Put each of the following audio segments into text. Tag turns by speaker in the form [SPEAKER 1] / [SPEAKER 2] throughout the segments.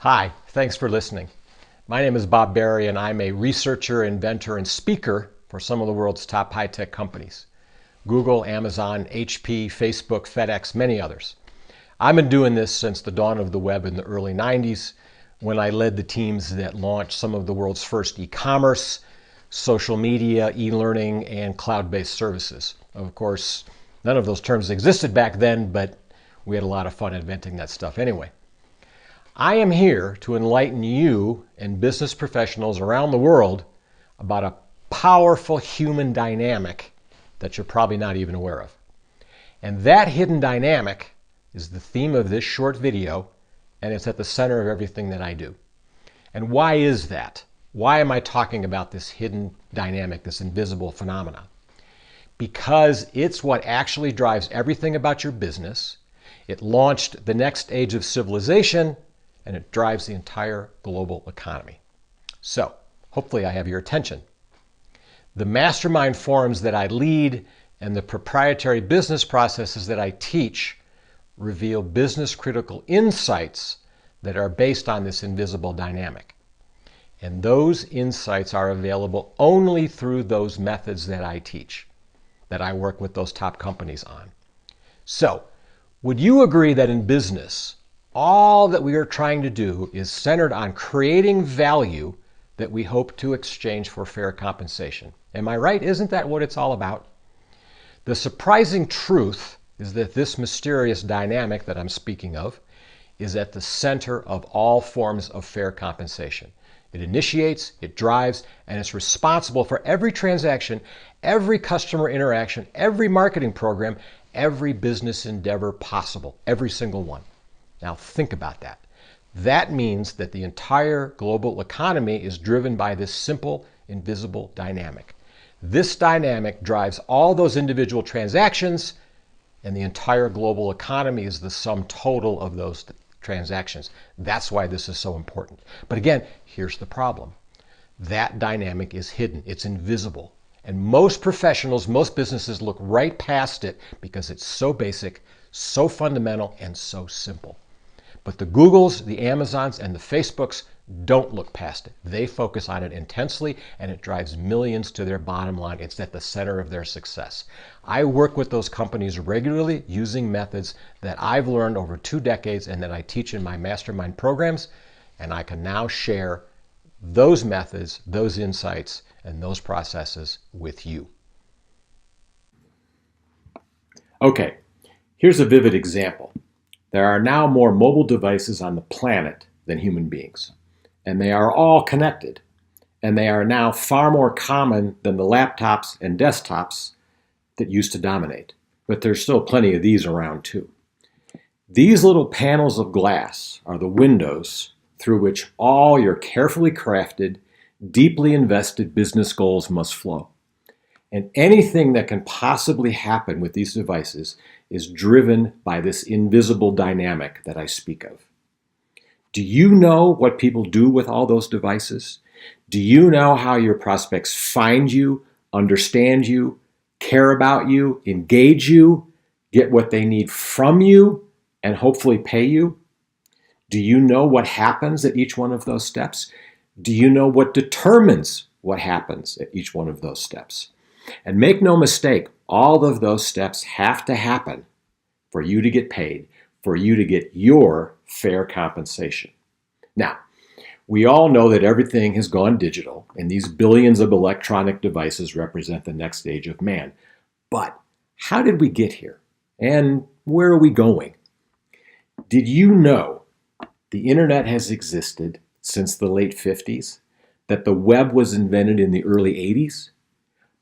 [SPEAKER 1] Hi, thanks for listening. My name is Bob Barry, and I'm a researcher, inventor, and speaker for some of the world's top high-tech companies. Google, Amazon, HP, Facebook, FedEx, many others. I've been doing this since the dawn of the web in the early 90s, when I led the teams that launched some of the world's first e-commerce, social media, e-learning, and cloud-based services. Of course, none of those terms existed back then, but we had a lot of fun inventing that stuff anyway. I am here to enlighten you and business professionals around the world about a powerful human dynamic that you're probably not even aware of. And that hidden dynamic is the theme of this short video, and it's at the center of everything that I do. And why is that? Why am I talking about this hidden dynamic, this invisible phenomenon? Because it's what actually drives everything about your business. It launched the next age of civilization, and it drives the entire global economy. So, hopefully I have your attention. The mastermind forums that I lead and the proprietary business processes that I teach reveal business-critical insights that are based on this invisible dynamic. And those insights are available only through those methods that I teach, that I work with those top companies on. So, would you agree that in business, all that we are trying to do is centered on creating value that we hope to exchange for fair compensation? Am I right? Isn't that what it's all about? The surprising truth is that this mysterious dynamic that I'm speaking of is at the center of all forms of fair compensation. It initiates, it drives, and it's responsible for every transaction, every customer interaction, every marketing program, every business endeavor possible, every single one. Now think about that. That means that the entire global economy is driven by this simple, invisible dynamic. This dynamic drives all those individual transactions, and the entire global economy is the sum total of those transactions. That's why this is so important. But again, here's the problem. That dynamic is hidden. It's invisible. And most professionals, most businesses look right past it because it's so basic, so fundamental, and so simple. But the Googles, the Amazons, and the Facebooks don't look past it. They focus on it intensely, and it drives millions to their bottom line. It's at the center of their success. I work with those companies regularly using methods that I've learned over 2 decades and that I teach in my mastermind programs, and I can now share those methods, those insights, and those processes with you. Okay, here's a vivid example. There are now more mobile devices on the planet than human beings, and they are all connected, and they are now far more common than the laptops and desktops that used to dominate. But there's still plenty of these around too. These little panels of glass are the windows through which all your carefully crafted, deeply invested business goals must flow. And anything that can possibly happen with these devices is driven by this invisible dynamic that I speak of. Do you know what people do with all those devices? Do you know how your prospects find you, understand you, care about you, engage you, get what they need from you, and hopefully pay you? Do you know what happens at each one of those steps? Do you know what determines what happens at each one of those steps? And make no mistake, all of those steps have to happen for you to get paid, for you to get your fair compensation. Now, we all know that everything has gone digital, and these billions of electronic devices represent the next age of man. But how did we get here? And where are we going? Did you know the internet has existed since the late 50s? That the web was invented in the early 80s?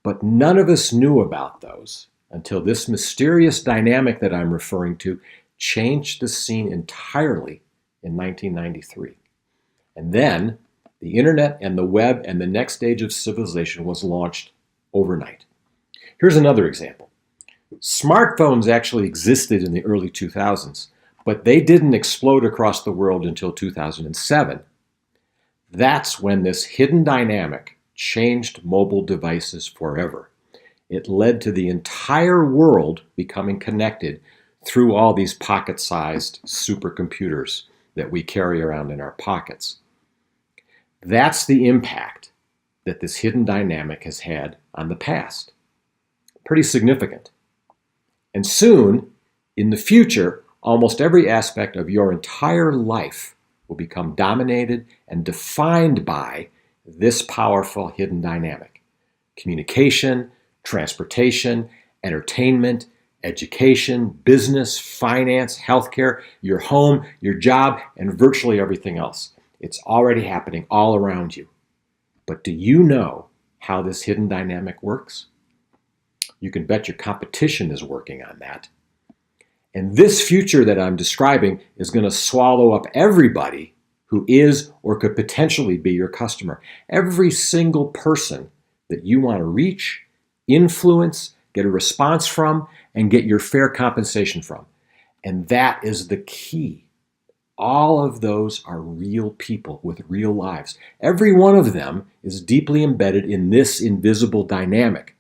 [SPEAKER 1] But none of us knew about those until this mysterious dynamic that I'm referring to changed the scene entirely in 1993. And then the internet and the web and the next stage of civilization was launched overnight. Here's another example. Smartphones actually existed in the early 2000s, but they didn't explode across the world until 2007. That's when this hidden dynamic changed mobile devices forever. It led to the entire world becoming connected through all these pocket-sized supercomputers that we carry around in our pockets. That's the impact that this hidden dynamic has had on the past. Pretty significant. And soon, in the future, almost every aspect of your entire life will become dominated and defined by this powerful hidden dynamic. Communication, transportation, entertainment, education, business, finance, healthcare, your home, your job, and virtually everything else. It's already happening all around you. But do you know how this hidden dynamic works? You can bet your competition is working on that. And this future that I'm describing is going to swallow up everybody who is or could potentially be your customer. Every single person that you want to reach, influence, get a response from, and get your fair compensation from. And that is the key. All of those are real people with real lives. Every one of them is deeply embedded in this invisible dynamic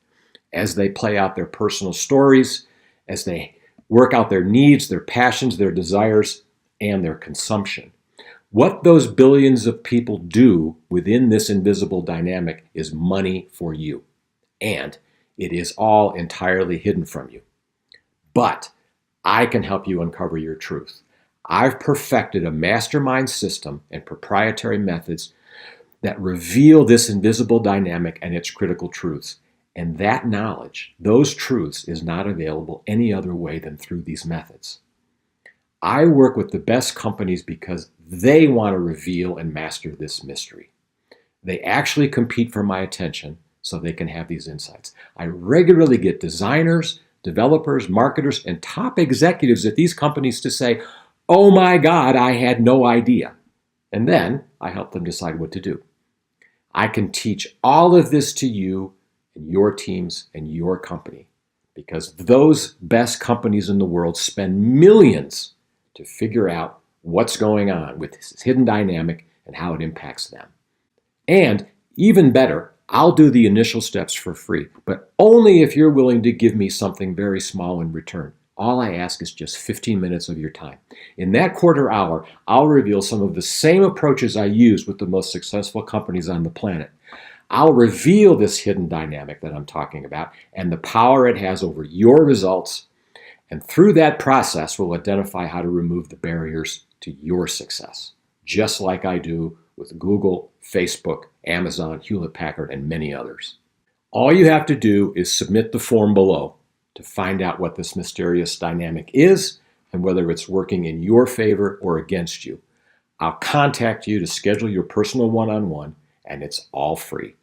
[SPEAKER 1] as they play out their personal stories, as they work out their needs, their passions, their desires, and their consumption. What those billions of people do within this invisible dynamic is money for you. And it is all entirely hidden from you. But I can help you uncover your truth. I've perfected a mastermind system and proprietary methods that reveal this invisible dynamic and its critical truths. And that knowledge, those truths, is not available any other way than through these methods. I work with the best companies because they want to reveal and master this mystery. They actually compete for my attention so they can have these insights. I regularly get designers, developers, marketers, and top executives at these companies to say, "Oh my God, I had no idea." And then I help them decide what to do. I can teach all of this to you and your teams and your company because those best companies in the world spend millions to figure out what's going on with this hidden dynamic and how it impacts them. And even better, I'll do the initial steps for free, but only if you're willing to give me something very small in return. All I ask is just 15 minutes of your time. In that quarter hour, I'll reveal some of the same approaches I use with the most successful companies on the planet. I'll reveal this hidden dynamic that I'm talking about and the power it has over your results. And through that process, we'll identify how to remove the barriers to your success, just like I do with Google, Facebook, Amazon, Hewlett-Packard, and many others. All you have to do is submit the form below to find out what this mysterious dynamic is and whether it's working in your favor or against you. I'll contact you to schedule your personal one-on-one, and it's all free.